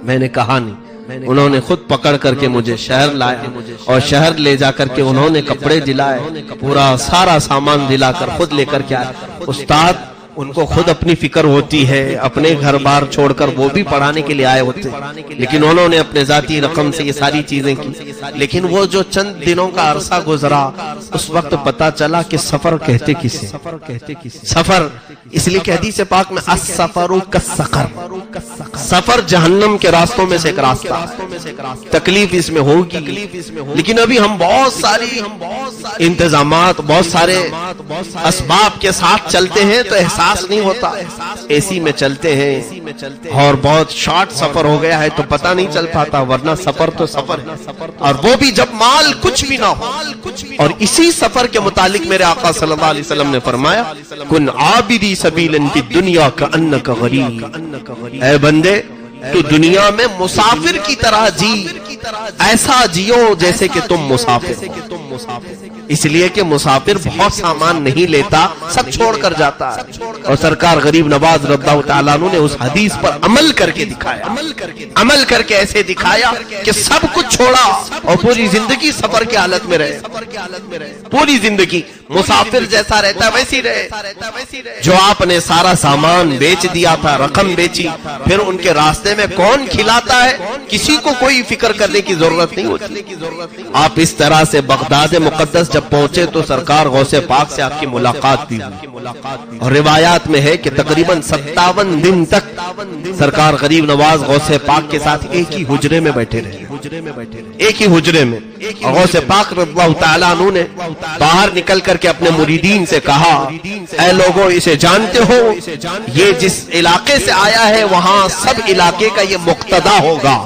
میں نے کہا نہیں۔ انہوں نے خود پکڑ کر کے مجھے شہر لایا، اور شہر لے جا کر کے انہوں نے کپڑے دلائے، پورا سارا سامان دلا کر خود لے کر کے آئے۔ استاد ان کو خود اپنی فکر ہوتی ہے، اپنے گھر بار چھوڑ کر وہ بھی پڑھانے کے لیے آئے ہوتے، لیکن انہوں نے اپنے ذاتی رقم سے یہ ساری چیزیں کی۔ لیکن وہ جو چند دنوں کا عرصہ گزرا، اس وقت پتا چلا کہ سفر کہتے کسے، سفر اس لیے کہ حدیث پاک میں السفر کالسقر، سفر جہنم کے راستوں میں سے ایک راستہ، تکلیف اس میں ہوگی، لیکن ابھی ہم بہت ساری انتظامات، بہت سارے اسباب کے ساتھ چلتے ہیں تو احساس نہیں ہوتا، اے سی میں چلتے ہیں اور بہت شارٹ سفر ہو گیا ہے تو پتہ نہیں چل پاتا، ورنہ سفر تو سفر ہے، اور وہ بھی جب مال کچھ بھی نہ ہو۔ اور اسی سفر کے متعلق میرے آقا صلی اللہ علیہ وسلم نے فرمایا، کن عابدی سبیلا فی الدنیا کأنک غریب، اے بندے تو دنیا میں مسافر کی طرح جی، ایسا جیو جیسے کہ تم مسافر ہو۔ اس لیے کہ مسافر بہت سامان نہیں لیتا، سب چھوڑ کر جاتا ہے، اور سرکار غریب نواز رضی اللہ تعالیٰ عنہ نے اس حدیث پر عمل کر کے دکھایا، عمل کر کے ایسے دکھایا کہ سب کچھ چھوڑا اور پوری زندگی سفر کی حالت میں رہے، پوری زندگی مسافر جیسا رہتا ویسی رہے۔ جو آپ نے سارا سامان بیچ دیا تھا، رقم بیچی، پھر ان کے راستے میں کون کھلاتا ہے، کسی کو کوئی فکر کرنے کی ضرورت نہیں ہوتی۔ آپ اس طرح سے بغداد مقدس جب پہنچے تو سرکار غوث پاک سے آپ کی ملاقات بھی ہوئی، اور روایات میں ہے کہ تقریباً 57 دن تک سرکار غریب نواز غوث پاک کے ساتھ ایک ہی حجرے میں بیٹھے رہے، ایک ہی حجرے میں۔ اور غوث پاک رضی اللہ تعالیٰ عنہ نے باہر نکل کر کے اپنے مریدین سے کہا، اے لوگوں اسے جانتے ہو، یہ جس علاقے سے آیا ہے وہاں سب علاقے کا یہ مقتدا ہوگا۔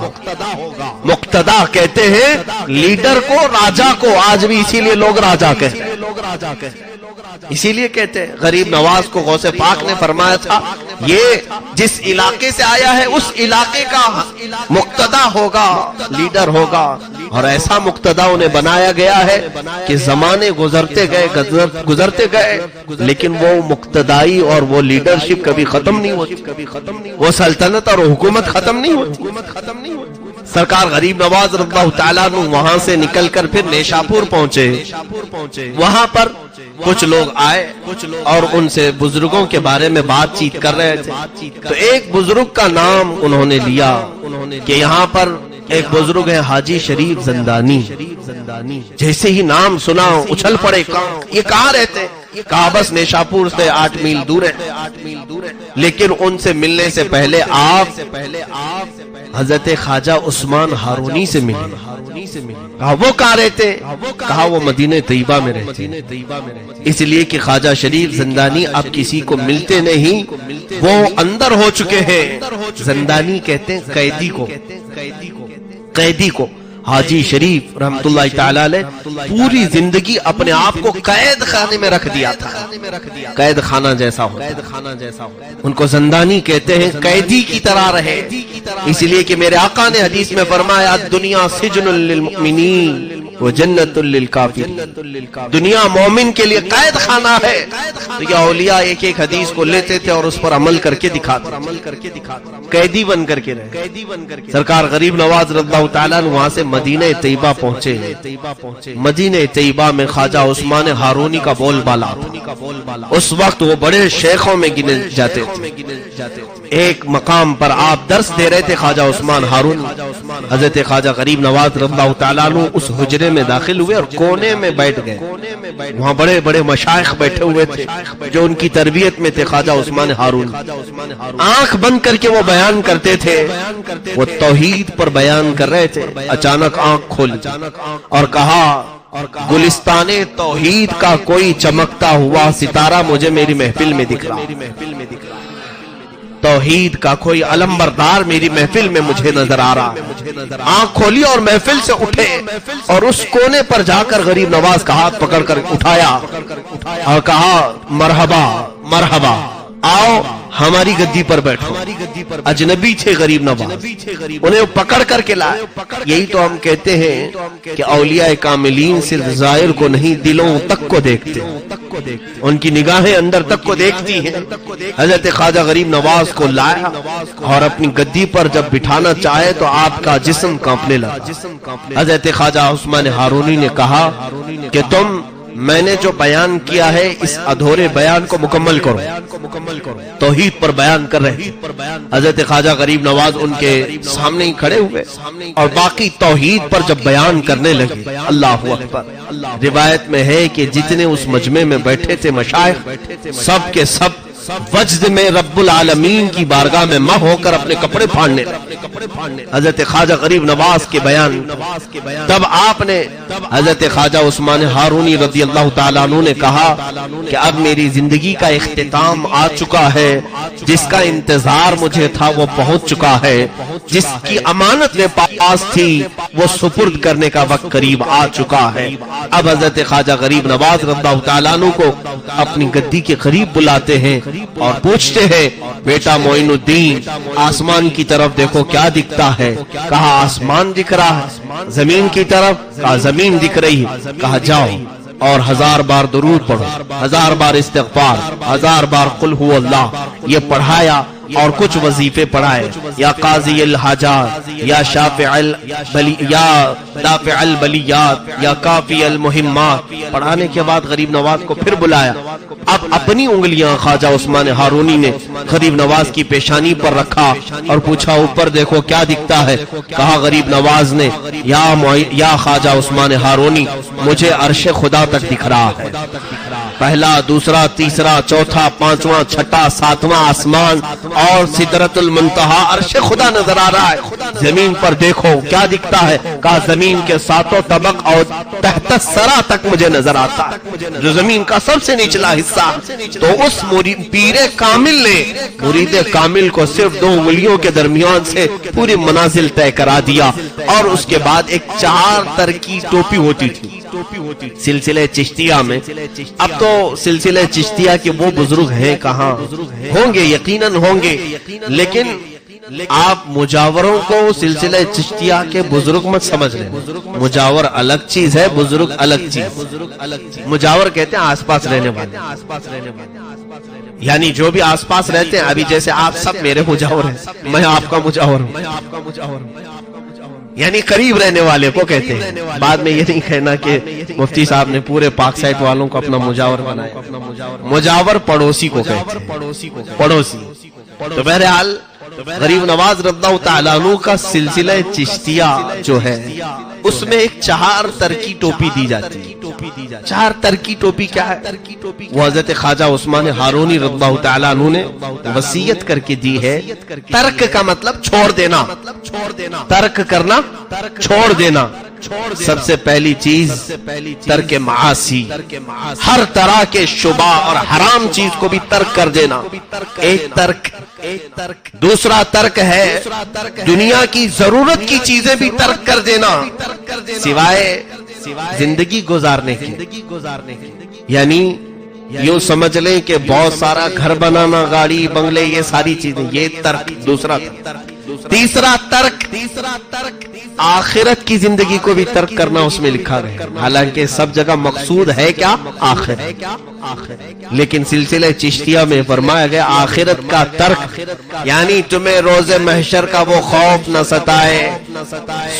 مقتدا کہتے ہیں لیڈر کو، راجا کو، آج بھی اسی لیے لوگ راجا کہتے ہیں، اسی لیے کہتے ہیں۔ غریب نواز کو غوث پاک نے فرمایا تھا یہ جس علاقے سے آیا ہے اس علاقے کا مقتدا ہوگا، لیڈر ہوگا، اور ایسا مقتدا انہیں بنایا گیا ہے کہ زمانے گزرتے گئے لیکن وہ مقتدائی اور وہ لیڈرشپ کبھی ختم نہیں ہوتی، وہ سلطنت اور حکومت ختم نہیں ہوتی۔ سرکار غریب نواز رضی اللہ تعالیٰ عنہ وہاں سے نکل کر پھر نیشاپور پہنچے، وہاں پر کچھ لوگ آئے اور ان سے بزرگوں کے بارے میں بات چیت کر رہے تھے، تو ایک بزرگ کا نام انہوں نے لیا کہ یہاں پر ایک بزرگ ہے حاجی شریف زندانی۔ جیسے ہی نام سنا اچھل پڑے، یہ کہاں رہتے ہیں؟ کہا بس نیشاپور سے 8 میل دور ہے، لیکن ان سے ملنے سے پہلے آپ حضرت خواجہ عثمان ہارونی سے ملے۔ کہا وہ کہاں رہتے؟ کہا وہ مدینہ طیبہ میں رہتے، اس لیے کہ خواجہ شریف زندانی اب کسی کو ملتے نہیں، وہ اندر ہو چکے ہیں۔ زندانی کہتے ہیں قیدی کو، قیدی کو۔ حاجی شریف رحمت اللہ تعالی علیہ پوری زندگی اپنے آپ کو قید خانے میں رکھ دیا تھا، قید خانہ جیسا ہو، ان کو زندانی کہتے ہیں، قیدی کی طرح رہے۔ اس لیے کہ میرے آقا نے حدیث میں فرمایا دنیا سجن للمؤمنین وہ جنت للکافرین، دنیا مومن کے لیے قید خانہ ہے۔ تو یہ اولیاء ایک ایک حدیث کو لیتے تھے اور اس پر عمل کر کے دکھاتے، قیدی بن کر کے رہے۔ سرکار غریب نواز رضی اللہ تعالیٰ عنہ وہاں سے مدینہ طیبہ پہنچے۔ مدینہ طیبہ میں خواجہ عثمان ہارونی کا بول بالا تھا۔ اس وقت وہ بڑے شیخوں میں گنے جاتے تھے۔ ایک مقام پر آپ درس دے رہے تھے خواجہ عثمان ہارونی، حضرت خواجہ غریب نواز رضی اللہ تعالیٰ عنہ اس حجرے میں داخل ہوئے اور کونے میں بیٹھ گئے۔ وہاں بڑے بڑے مشائخ بیٹھے ہوئے تھے جو ان کی تربیت میں تھے۔ خواجہ عثمان ہارونی آنکھ بند کر کے وہ بیان کرتے تھے، وہ توحید پر بیان کر رہے تھے۔ اچانک آنکھ کھولی اور کہا گلستان توحید کا کوئی چمکتا ہوا ستارہ مجھے میری محفل میں دکھ رہا، توحید کا کوئی علمبردار میری محفل میں مجھے نظر آ رہا۔ آنکھ کھولی اور محفل سے اٹھے اور اس کونے پر جا کر غریب نواز کا ہاتھ پکڑ کر اٹھایا اور کہا مرحبا مرحبا، آؤ ہماری گدی پر بیٹھو۔ اجنبی تھے غریب نواز، انہیں پکڑ کر کے لائے۔ یہی تو ہم کہتے ہیں کہ اولیاء کاملین صرف ظاہر کو نہیں دلوں تک کو دیکھتے، ان کی نگاہیں اندر تک کو دیکھتی ہیں۔ حضرت خواجہ غریب نواز کو لایا اور اپنی گدی پر جب بٹھانا چاہے تو آپ کا جسم کانپنے لگا۔ حضرت خواجہ عثمان ہارونی نے کہا کہ تم میں نے جو بیان کیا ہے اس ادھورے بیان کو مکمل کرو۔ توحید پر بیان کر رہے، حضرت خواجہ غریب نواز ان کے سامنے ہی کھڑے ہوئے اور باقی توحید پر جب بیان کرنے لگے۔ اللہ اکبر۔ روایت میں ہے کہ جتنے اس مجمع میں بیٹھے تھے مشائخ، سب کے سب وجد میں رب العالمین کی بارگاہ میں مہ ہو کر اپنے کپڑے پھاڑنے۔ حضرت خواجہ غریب نواز کے بیان، تب آپ نے حضرت خواجہ عثمان ہارونی رضی اللہ تعالیٰ عنہ نے کہا کہ اب میری زندگی کا اختتام آ چکا ہے، جس کا انتظار مجھے تھا وہ پہنچ چکا ہے، جس کی امانت میں پاس تھی وہ سپرد کرنے کا وقت قریب آ چکا ہے۔ اب حضرت خواجہ غریب نواز رضی اللہ تعالیٰ عنہ کو اپنی گدی کے قریب بلاتے ہیں اور پوچھتے ہیں بیٹا معین الدین آسمان کی طرف دیکھو کیا دکھتا ہے؟ کہا آسمان دکھ رہا ہے۔ زمین کی طرف؟ کہا زمین دکھ رہی ہے۔ کہا جاؤ اور 1000 بار درود پڑھو، 1000 بار استغفار، 1000 بار قل هو اللہ، یہ پڑھایا اور کچھ وظیفے پڑھائے، یا قاضی الحاجات، یا شافع یا دافع البلیات، یا کافی المہمات۔ پڑھانے کے بعد غریب نواز کو پھر بلایا۔ اب اپنی انگلیاں خواجہ عثمان ہارونی نے غریب نواز کی پیشانی پر رکھا اور پوچھا اوپر دیکھو کیا دکھتا ہے؟ کہا غریب نواز نے یا خواجہ عثمان ہارونی مجھے عرش خدا تک دکھ رہا ہے۔ پہلا، دوسرا، تیسرا، چوتھا، پانچواں، چھٹا، ساتواں آسمان اور سدرۃ المنتہا عرش خدا نظر آ رہا ہے۔ زمین پر دیکھو کیا دکھتا ہے؟ کہا زمین کے 7 طبق اور تحت الثری تک مجھے نظر آتا ہے، جو زمین کا سب سے نچلا حصہ۔ تو اس پیر کامل نے مرید کامل کو صرف 2 انگلیوں کے درمیان سے پوری منازل طے کرا دیا۔ اور اس کے بعد ایک 4 تر کی ٹوپی ہوتی تھی سلسلہ چشتیہ میں۔ اب تو سلسلہ چشتیہ کے وہ بزرگ ہیں کہاں؟ ہوں گے، یقیناً ہوں گے، لیکن آپ مجاوروں کو سلسلہ چشتیہ کے بزرگ مت سمجھ لیں۔ مجاور الگ چیز ہے، بزرگ الگ چیز۔ مجاور کہتے ہیں آس پاس رہنے والے، یعنی جو بھی آس پاس رہتے ہیں۔ ابھی جیسے آپ سب میرے مجاور ہیں، میں آپ کا مجاور ہوں، یعنی قریب رہنے والے کو کہتے ہیں۔ بعد میں یہ نہیں کہنا کہ مفتی صاحب نے پورے پاک سائٹ والوں کو اپنا مجاور بنایا۔ مجاور پڑوسی کو کہتے ہیں، پڑوسی۔ تو بہرحال غریب نواز رضی اللہ تعالیٰ عنہ کا سلسلہ چشتیہ جو ہے اس میں ایک 4 تر کی ٹوپی دی جاتی ہے۔ 4 تر کی ٹوپی کیا ہے؟ وہ حضرت خواجہ عثمان ہارونی رضی اللہ تعالیٰ عنہ نے وصیت کر کے دی ہے۔ ترک کا مطلب چھوڑ دینا، ترک کرنا، چھوڑ دینا۔ سب سے پہلی چیز ترک معاصی، ہر طرح کے شبہ اور حرام چیز کو بھی ترک کر دینا، ایک ترک۔ دوسرا ترک ہے دنیا کی ضرورت کی چیزیں بھی ترک کر دینا، سوائے زندگی گزارنے کی۔ یعنی یوں سمجھ لیں کہ بہت سارا گھر بنانا، گاڑی بنگلے، یہ ساری چیزیں، یہ ترک، دوسرا ترک۔ تیسرا ترک آخرت کی زندگی کو بھی ترک کرنا اس میں لکھا گیا، حالانکہ سب جگہ مقصود ہے کیا؟ آخرت، لیکن سلسلہ چشتیہ میں فرمایا گیا آخرت کا ترک، یعنی تمہیں روز محشر کا وہ خوف نہ ستائے،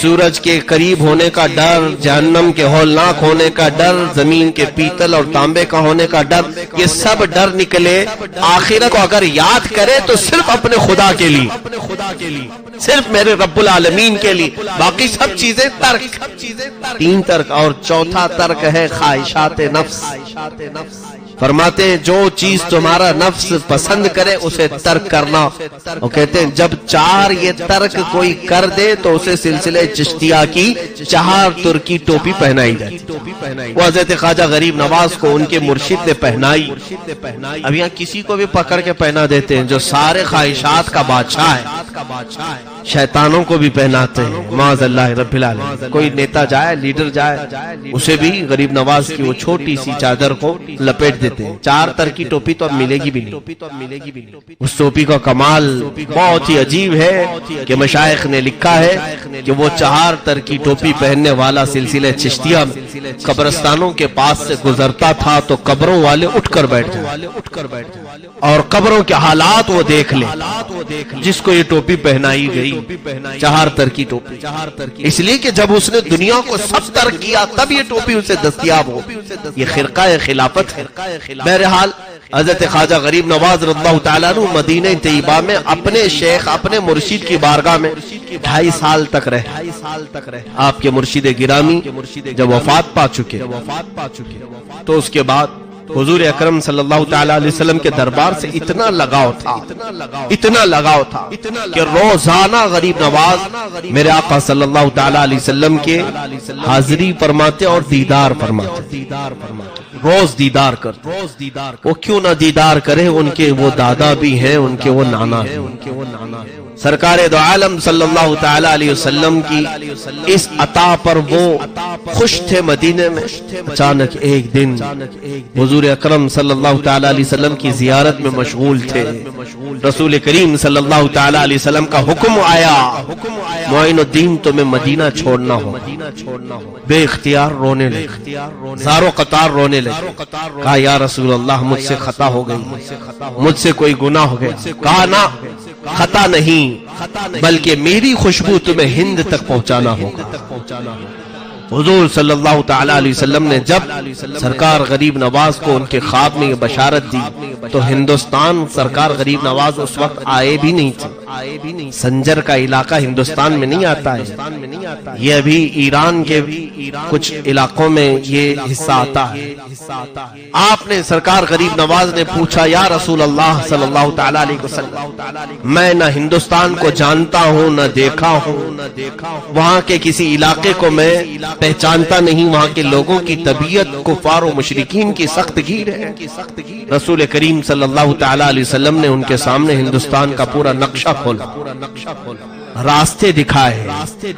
سورج کے قریب ہونے کا ڈر، جہنم کے ہولناک ہونے کا ڈر، زمین کے پیتل اور تانبے کا ہونے کا ڈر، یہ سب ڈر نکلے۔ آخرت کو اگر یاد کرے تو صرف اپنے خدا کے لیے، صرف میرے رب العالمین کے لیے، باقی سب چیزیں ترک۔ تین ترک، اور چوتھا ترک ہے خواہشات نفس۔ فرماتے ہیں جو چیز تمہارا نفس پسند کرے اسے ترک کرنا، اور کہتے ہیں جب چار یہ ترک کوئی کر دے تو اسے سلسلے چشتیہ کی چہار ترکی ٹوپی پہنائی جاتی۔ وہ حضرت خواجہ غریب نواز کو ان کے مرشد نے پہنائی۔ اب یہاں کسی کو بھی پکڑ کے پہنا دیتے ہیں جو سارے خواہشات کا بادشاہ ہے، شیطانوں کو بھی پہناتے ہیں معاذ اللہ رب العالمین۔ کوئی نیتا جائے، لیڈر جائے، اسے بھی غریب نواز کی وہ چھوٹی سی چادر کو لپیٹ دیتے ہیں۔ چار تر کی ٹوپی تو اب ملے گی بھی نہیں۔ اس ٹوپی کا کمال بہت ہی عجیب ہے کہ مشائخ نے لکھا ہے کہ وہ چار تر کی ٹوپی پہننے والا سلسلہ چشتیہ قبرستانوں کے پاس سے گزرتا تھا تو قبروں والے اٹھ کر بیٹھ جائیں اور قبروں کے حالات وہ دیکھ لیں جس کو یہ ٹوپی پہنائی گئی، چہار تر کی ٹوپی۔ اس لیے کہ جب اس نے دنیا کو سب ترک کیا تب یہ ٹوپی اسے دستیاب ہو۔ یہ خرقہ خلافت ہے۔ بہرحال حضرت خواجہ غریب نواز رضی اللہ تعالیٰ عنہ مدینہ طیبہ میں اپنے شیخ، اپنے مرشد کی بارگاہ میں 2.5 سال تک رہے۔ آپ کے مرشد گرامی جب وفات پا چکے تو اس کے بعد حضور اکرم صلی اللہ تعالیٰ علیہ وسلم کے دربار سے اتنا لگاؤ تھا کہ روزانہ غریب نواز میرے آقا صلی اللہ تعالیٰ علیہ وسلم کے حاضری فرماتے اور دیدار فرماتے، روز دیدار کرتے۔ وہ کیوں نہ دیدار کرے، ان کے وہ دادا بھی ہیں، ان کے وہ نانا ہیں۔ سرکار دو عالم صلی اللہ تعالیٰ علیہ وسلم کی اس عطا پر وہ خوش تھے مدینے میں۔ اچانک ایک دن حضور اکرم صلی اللہ تعالیٰ علیہ وسلم کی زیارت میں مشغول تھے۔ رسول کریم صلی اللہ تعالیٰ علیہ وسلم کا حکم آیا، معین الدین تمہیں مدینہ چھوڑنا ہو۔ بے اختیار رونے لگے، زارو قطار رونے لگے۔ کہا یا رسول اللہ مجھ سے خطا ہو گئی، مجھ سے کوئی گناہ ہو گیا۔ کہا نہ، خطا نہیں، بلکہ میری خوشبو تمہیں ہند تک پہنچانا ہوگا۔ حضور صلی اللہ تعالیٰ علیہ وسلم نے جب سرکار غریب نواز کو ان کے خواب میں یہ بشارت دی تو ہندوستان سرکار غریب نواز اس وقت آئے بھی نہیں تھے۔ سنجر کا علاقہ ہندوستان میں نہیں آتا ہے، یہ ابھی ایران کے کچھ علاقوں میں یہ حصہ آتا ہے۔ آپ نے سرکار غریب نواز نے پوچھا یا رسول اللہ صلی اللہ تعالیٰ علیہ وسلم، میں نہ ہندوستان کو جانتا ہوں نہ دیکھا ہوں، وہاں کے کسی علاقے کو میں پہچانتا نہیں، وہاں کے لوگوں کی طبیعت کفار و مشرکین کی سخت گیر ہے۔ رسول کریم صلی اللہ تعالیٰ علیہ وسلم نے ان کے سامنے ہندوستان کا پورا نقشہ کھولا، راستے دکھائے،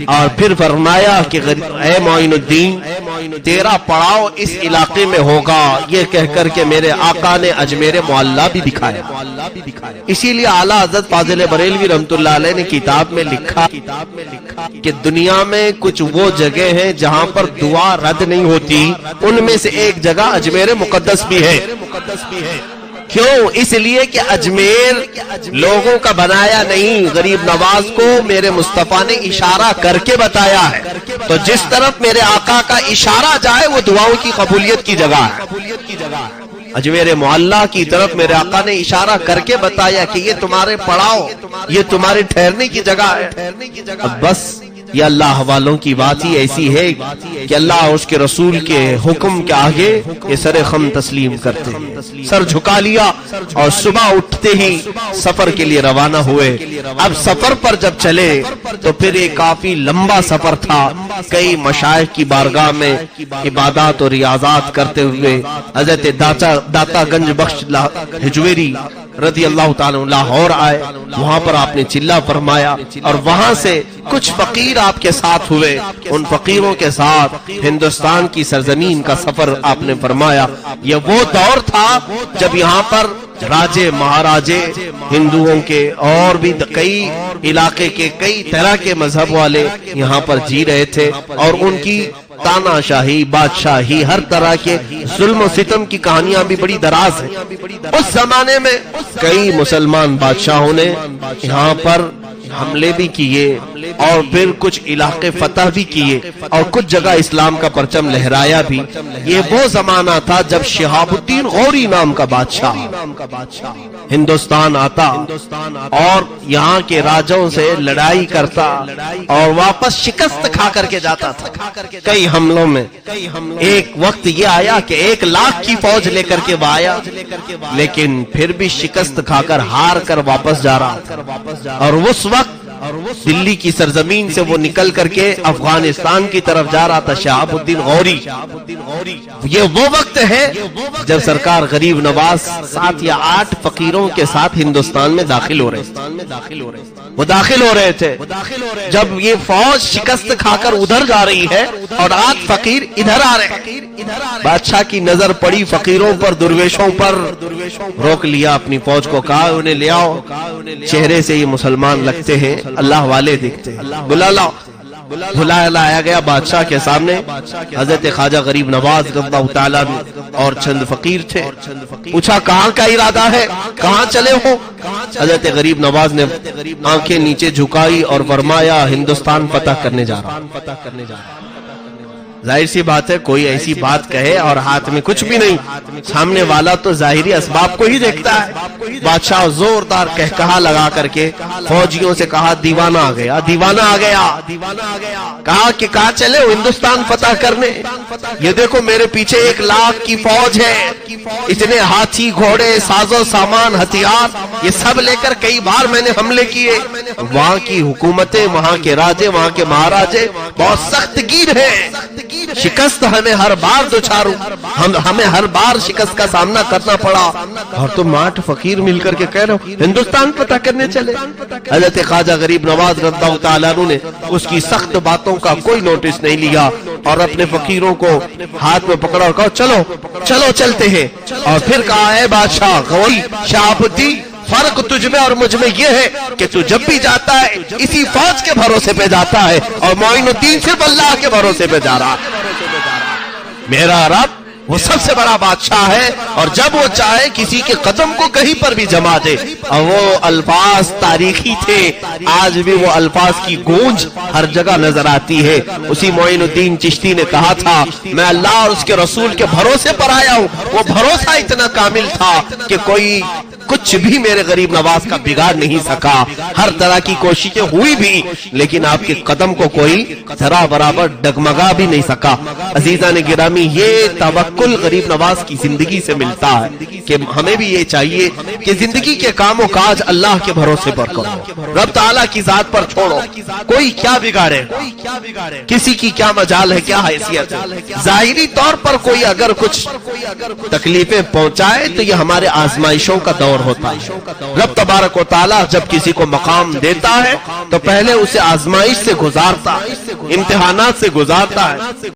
اور پھر فرمایا کہ اے معین الدین تیرا پڑاؤ اس علاقے میں ہوگا، یہ کہہ کر کے میرے آقا نے اجمیر معلیٰ بھی دکھایا۔ اسی لیے اعلیٰ حضرت فاضل بریلوی رحمۃ اللہ علیہ نے کتاب میں لکھا کہ دنیا میں کچھ وہ جگہ ہیں جہاں پر دعا رد نہیں ہوتی، ان میں سے ایک جگہ اجمیر مقدس بھی ہے۔ کیوں؟ اس لیے کہ اجمیر لوگوں کا بنایا نہیں، غریب نواز کو میرے مصطفیٰ نے اشارہ کر کے بتایا ہے، تو جس طرف میرے آقا کا اشارہ جائے وہ دعاؤں کی قبولیت کی جگہ ہے۔ اجمیر معلیٰ کی طرف میرے آقا نے اشارہ کر کے بتایا کہ یہ تمہارے پڑاؤ، یہ تمہارے ٹھہرنے کی جگہ ہے۔ اب بس یہ اللہ حوالوں کی بات ہی ایسی ہے کہ اللہ اور اس کے رسول کے حکم کے آگے یہ سر خم تسلیم کرتے ہیں، سر جھکا لیا اور صبح اٹھتے ہی سفر کے لیے روانہ ہوئے۔ اب سفر پر جب چلے تو پھر ایک کافی لمبا سفر تھا، کئی مشائخ کی بارگاہ میں عبادات اور ریاضات کرتے ہوئے حضرت داتا گنج بخش ہجویری رضی اللہ تعالیٰ لاہور آئے، وہاں پر آپ نے چلہ فرمایا اور وہاں سے کچھ فقیر آپ کے ساتھ ہوئے، ان فقیروں کے ساتھ ہندوستان کی سرزمین کا سفر آپ نے فرمایا۔ یہ وہ دور تھا جب یہاں پر راجے مہاراجے ہندوؤں کے اور بھی کئی علاقے کے کئی طرح کے مذہب والے یہاں پر جی رہے تھے، اور ان کی تانا شاہی، بادشاہی، ہر طرح کے ظلم و ستم کی کہانیاں بھی بڑی دراز ہیں۔ اس زمانے میں کئی مسلمان بادشاہوں نے یہاں پر حملے بھی کیے اور پھر کچھ علاقے فتح بھی کیے اور کچھ جگہ اسلام کا پرچم لہرایا بھی۔ یہ وہ زمانہ تھا جب شہاب الدین غوری نام کا بادشاہ ہندوستان آتا اور یہاں کے راجوں سے لڑائی کرتا اور واپس شکست کھا کر کے جاتا تھا۔ کئی حملوں میں ایک وقت یہ آیا کہ 1 لاکھ کی فوج لے کر کے وہ آیا، لیکن پھر بھی شکست کھا کر ہار کر واپس جا رہا تھا، اور اس وقت دلی کی سرزمین سے وہ نکل کر کے افغانستان کی طرف جا رہا تھا شہاب الدین غوری۔ یہ وہ وقت ہے جب سرکار غریب نواز 7 یا 8 فقیروں کے ساتھ ہندوستان میں داخل ہو رہے تھے۔ جب یہ فوج شکست کھا کر ادھر جا رہی ہے اور 8 فقیر ادھر آ رہے ہیں، بادشاہ کی نظر پڑی فقیروں پر، درویشوں پر، روک لیا اپنی فوج کو، کہا انہیں لے آؤ، چہرے سے یہ مسلمان لگتے ہیں، اللہ والے دکھتے ہیں، بلا لاؤ۔ بلایا گیا بادشاہ کے سامنے، حضرت خواجہ غریب نواز رضی اللہ تعالیٰ اور چند فقیر تھے۔ پوچھا کہاں کا ارادہ ہے، کہاں چلے ہو؟ حضرت غریب نواز نے آنکھیں نیچے جھکائی اور فرمایا ہندوستان فتح کرنے جا رہا ہوں۔ ظاہر سی بات ہے کوئی ایسی بات کہے اور ہاتھ میں کچھ بھی نہیں، سامنے والا تو ظاہری اسباب کو ہی دیکھتا ہے۔ بادشاہ زوردار کہکہا لگا کر کے فوجیوں سے کہا دیوانہ آ گیا، دیوانہ آ گیا۔ کہا کہ کہاں چلے ہو ہندوستان فتح کرنے؟ یہ دیکھو میرے پیچھے 1 لاکھ کی فوج ہے، اتنے ہاتھی، گھوڑے، ساز و سامان، ہتھیار، یہ سب لے کر کئی بار میں نے حملے کیے۔ وہاں کی حکومتیں، وہاں کے راجے، وہاں کے مہاراجے بہت سخت گیر ہیں، شکست ہمیں ہر بار دوچاروں، ہمیں ہر بار شکست کا سامنا کرنا پڑا، اور تم 8 فقیر مل کر کے کہہ رہے ہو ہندوستان فتح کرنے چلے۔ حضرت خواجہ غریب نواز رضی اللہ تعالیٰ عنہ نے اس کی سخت باتوں کا کوئی نوٹس نہیں لیا اور اپنے فقیروں کو ہاتھ میں پکڑا اور کہا چلو چلو چلتے ہیں۔ اور پھر کہا ہے بادشاہ غوری شہاب الدین، فرق تجھ میں اور مجھ میں یہ ہے کہ تو جب بھی جاتا ہے اسی فوج کے بھروسے پہ جاتا ہے، اور معین الدین صرف اللہ کے بھروسے پہ جا رہا ہے۔ میرا رب وہ سب سے بڑا بادشاہ ہے، اور جب وہ چاہے کسی کے قدم کو کہیں پر بھی جما دے۔ اور وہ الفاظ تاریخی تھے، آج بھی وہ الفاظ کی گونج ہر جگہ نظر آتی ہے۔ اسی معین الدین چشتی نے کہا تھا میں اللہ اور اس کے رسول کے بھروسے پر آیا ہوں۔ وہ بھروسہ اتنا کامل تھا کہ کوئی کچھ بھی میرے غریب نواز کا بگاڑ نہیں سکا، ہر طرح کی کوششیں ہوئی بھی، لیکن آپ کے قدم کو کوئی ذرا برابر ڈگمگا بھی نہیں سکا۔ عزیزان گرامی، یہ توکل غریب نواز کی زندگی سے ملتا ہے کہ ہمیں بھی یہ چاہیے کہ زندگی کے کام و کاج اللہ کے بھروسے پر کرو، رب تعالیٰ کی ذات پر چھوڑو۔ کوئی کیا بگاڑے، کسی کی کیا مجال ہے، کیا حیثیت ہے۔ ظاہری طور پر کوئی اگر کچھ تکلیفیں پہنچائے تو یہ ہمارے آزمائشوں کا دور ہوتا ہے۔ رب تبارک و تعالیٰ جب کسی کو مقام دیتا ہے تو پہلے اسے آزمائش سے گزارتا ہے، امتحانات سے گزارتا ہے۔